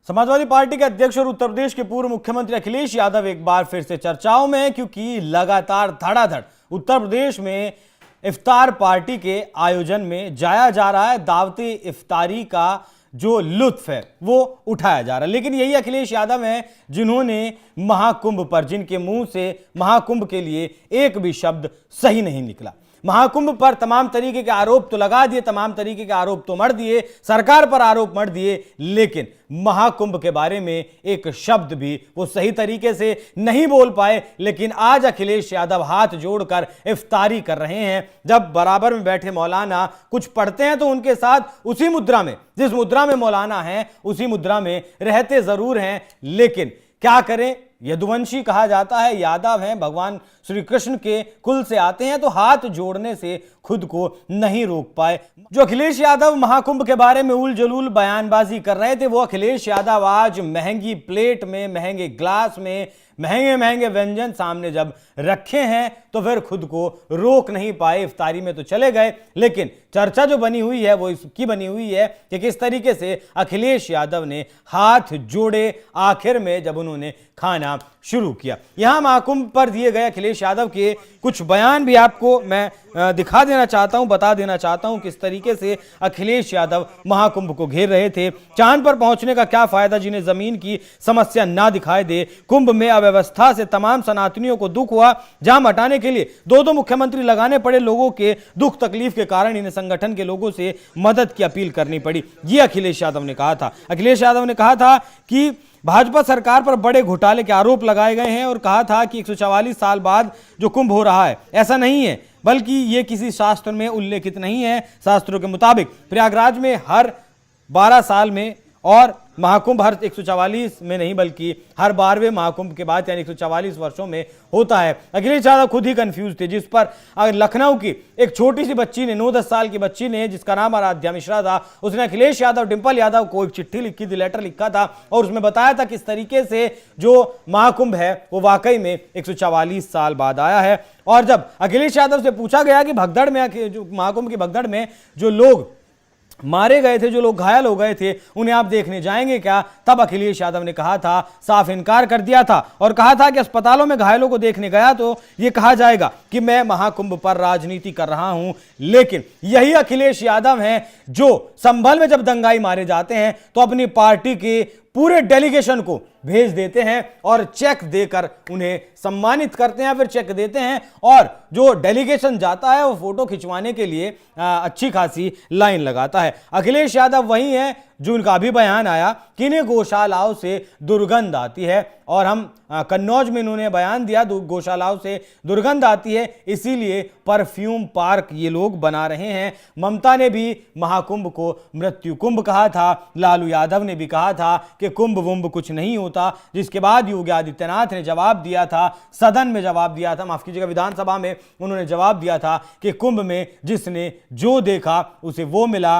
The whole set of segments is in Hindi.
समाजवादी पार्टी के अध्यक्ष और उत्तर प्रदेश के पूर्व मुख्यमंत्री अखिलेश यादव एक बार फिर से चर्चाओं में हैं, क्योंकि लगातार धड़ाधड़ उत्तर प्रदेश में इफ्तार पार्टी के आयोजन में जाया जा रहा है। दावते इफ्तारी का जो लुत्फ है वो उठाया जा रहा है। लेकिन यही अखिलेश यादव हैं जिन्होंने महाकुंभ पर, जिनके मुंह से महाकुंभ के लिए एक भी शब्द सही नहीं निकला। महाकुंभ पर तमाम तरीके के आरोप तो लगा दिए, तमाम तरीके के आरोप तो मढ़ दिए, सरकार पर आरोप मढ़ दिए, लेकिन महाकुंभ के बारे में एक शब्द भी वो सही तरीके से नहीं बोल पाए। लेकिन आज अखिलेश यादव हाथ जोड़कर इफ्तारी कर रहे हैं। जब बराबर में बैठे मौलाना कुछ पढ़ते हैं तो उनके साथ उसी मुद्रा में, जिस मुद्रा में मौलाना हैं उसी मुद्रा में रहते जरूर हैं, लेकिन क्या करें, यदुवंशी कहा जाता है, यादव हैं, भगवान श्री कृष्ण के कुल से आते हैं, तो हाथ जोड़ने से खुद को नहीं रोक पाए। जो अखिलेश यादव महाकुंभ के बारे में उल जलूल बयानबाजी कर रहे थे, वो अखिलेश यादव आज महंगी प्लेट में, महंगे ग्लास में, महंगे महंगे व्यंजन सामने जब रखे हैं तो फिर खुद को रोक नहीं पाए। इफ्तारी में तो चले गए, लेकिन चर्चा जो बनी हुई है वो इसकी बनी हुई है कि किस तरीके से अखिलेश यादव ने हाथ जोड़े आखिर में जब उन्होंने खाना शुरू किया। यहां महाकुंभ पर दिए गए अखिलेश यादव के कुछ बयान भी आपको मैं दिखा देना चाहता हूं, बता देना चाहता हूं किस तरीके से अखिलेश यादव महाकुंभ को घेर रहे थे। चांद पर पहुंचने का क्या फायदा जिन्हें जमीन की समस्या ना दिखाई दे। कुंभ में अव्यवस्था से तमाम सनातनियों को दुख हुआ। जाम हटाने के लिए दो मुख्यमंत्री लगाने पड़े। लोगों के दुख तकलीफ के कारण इन्हें संगठन के लोगों से मदद की अपील करनी पड़ी। ये अखिलेश यादव ने कहा था। अखिलेश यादव ने कहा था कि भाजपा सरकार पर बड़े घोटाले के आरोप लगाए गए हैं और कहा था कि 144 साल बाद जो कुंभ हो रहा है ऐसा नहीं है, बल्कि ये किसी शास्त्र में उल्लेखित नहीं है। शास्त्रों के मुताबिक प्रयागराज में हर 12 साल में और महाकुंभ हर 144 में नहीं बल्कि हर 12वें महाकुंभ के बाद यानी 144 वर्षों में होता है। अखिलेश यादव खुद ही कंफ्यूज थे, जिस पर लखनऊ की एक छोटी सी बच्ची ने, 9-10 साल की बच्ची ने, जिसका नाम आराध्या मिश्रा था, उसने अखिलेश यादव, डिंपल यादव को एक चिट्ठी लिखी थी, लेटर लिखा था और उसमें बताया था किस तरीके से जो महाकुंभ है वो वाकई में 144 साल बाद आया है। और जब अखिलेश यादव से पूछा गया कि भगदड़ में, जो महाकुंभ की भगदड़ में जो लोग मारे गए थे, जो लोग घायल हो गए थे, उन्हें आप देखने जाएंगे क्या, तब अखिलेश यादव ने कहा था, साफ इनकार कर दिया था और कहा था कि अस्पतालों में घायलों को देखने गया तो यह कहा जाएगा कि मैं महाकुंभ पर राजनीति कर रहा हूं। लेकिन यही अखिलेश यादव हैं जो संभल में जब दंगाई मारे जाते हैं तो अपनी पार्टी के पूरे डेलीगेशन को भेज देते हैं और चेक देकर उन्हें सम्मानित करते हैं, फिर चेक देते हैं और जो डेलीगेशन जाता है वो फोटो खिंचवाने के लिए अच्छी खासी लाइन लगाता है। अखिलेश यादव वही हैं जो उनका अभी बयान आया कि इन्हें गौशालाओं से दुर्गंध आती है और हम कन्नौज में इन्होंने बयान दिया गौशालाओं से दुर्गंध आती है, इसीलिए परफ्यूम पार्क ये लोग बना रहे हैं। ममता ने भी महाकुंभ को मृत्यु कुंभ कहा था, लालू यादव ने भी कहा था कि कुंभ वुंभ कुछ नहीं होता, जिसके बाद योगी आदित्यनाथ ने जवाब दिया था, सदन में जवाब दिया था, माफ कीजिएगा विधानसभा में उन्होंने जवाब दिया था कि कुंभ में जिसने जो देखा उसे वो मिला।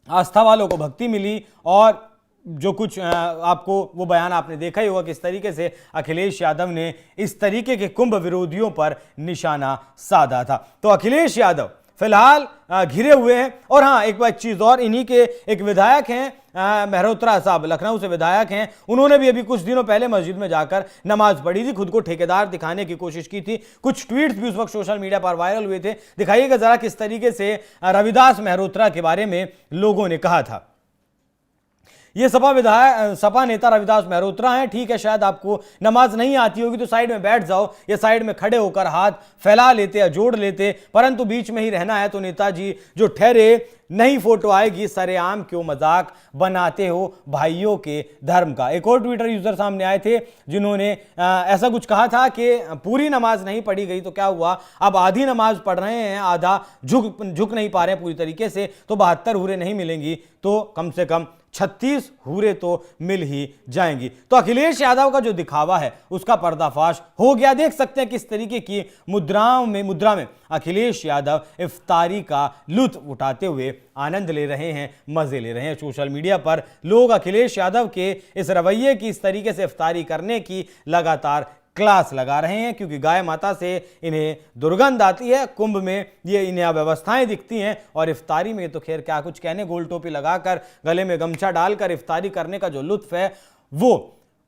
आस्था वालों को भक्ति मिली और जो कुछ आपको वो बयान आपने देखा ही होगा किस तरीके से अखिलेश यादव ने इस तरीके के कुंभ विरोधियों पर निशाना साधा था। तो अखिलेश यादव फिलहाल घिरे हुए हैं। और हाँ, एक चीज और, इन्हीं के एक विधायक हैं मेहरोत्रा साहब, लखनऊ से विधायक हैं, उन्होंने भी अभी कुछ दिनों पहले मस्जिद में जाकर नमाज पढ़ी थी, खुद को ठेकेदार दिखाने की कोशिश की थी। कुछ ट्वीट्स भी उस वक्त सोशल मीडिया पर वायरल हुए थे। दिखाइएगा जरा किस तरीके से रविदास मेहरोत्रा के बारे में लोगों ने कहा था। ये सपा नेता रविदास मेहरोत्रा हैं। ठीक है, शायद आपको नमाज नहीं आती होगी तो साइड में बैठ जाओ या साइड में खड़े होकर हाथ फैला लेते या जोड़ लेते, परंतु बीच में ही रहना है तो नेताजी जो ठहरे, नहीं फोटो आएगी, सरेआम क्यों मजाक बनाते हो भाइयों के धर्म का। एक और ट्विटर यूजर सामने आए थे जिन्होंने ऐसा कुछ कहा था कि पूरी नमाज नहीं पढ़ी गई तो क्या हुआ, अब आधी नमाज पढ़ रहे हैं, आधा झुक नहीं पा रहे हैं पूरी तरीके से, तो 72 हूरें नहीं मिलेंगी तो कम से कम 36 हूरें तो मिल ही जाएंगी। तो अखिलेश यादव का जो दिखावा है उसका पर्दाफाश हो गया। देख सकते हैं किस तरीके की मुद्रा में अखिलेश यादव इफ्तारी का लुत्फ उठाते हुए आनंद ले रहे हैं, मजे ले रहे हैं। सोशल मीडिया पर लोग अखिलेश यादव के इस रवैये की, इस तरीके से इफ्तारी करने की लगातार क्लास लगा रहे हैं, क्योंकि गाय माता से इन्हें दुर्गंध आती है, कुंभ में ये इन्हें अव्यवस्थाएं दिखती हैं, और इफ्तारी में तो खैर क्या कुछ कहने, गोल टोपी लगाकर गले में गमछा डालकर इफ्तारी करने का जो लुत्फ है वो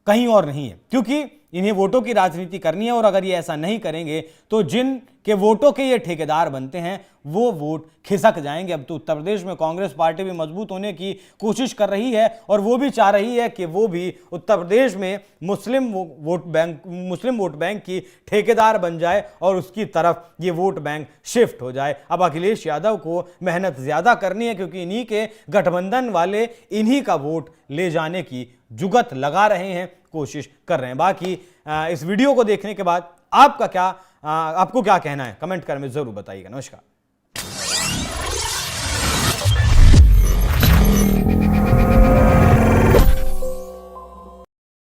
कहीं और नहीं है, क्योंकि इन्हें वोटों की राजनीति करनी है। और अगर ये ऐसा नहीं करेंगे तो जिन के वोटों के ये ठेकेदार बनते हैं वो वोट खिसक जाएंगे। अब तो उत्तर प्रदेश में कांग्रेस पार्टी भी मजबूत होने की कोशिश कर रही है और वो भी चाह रही है कि वो भी उत्तर प्रदेश में मुस्लिम वोट बैंक की ठेकेदार बन जाए और उसकी तरफ ये वोट बैंक शिफ्ट हो जाए। अब अखिलेश यादव को मेहनत ज्यादा करनी है, क्योंकि इन्हीं के गठबंधन वाले इन्हीं का वोट ले जाने की जुगत लगा रहे हैं, कोशिश कर रहे हैं। बाकी इस वीडियो को देखने के बाद आपको क्या कहना है, कमेंट कर में जरूर बताइएगा। नमस्कार।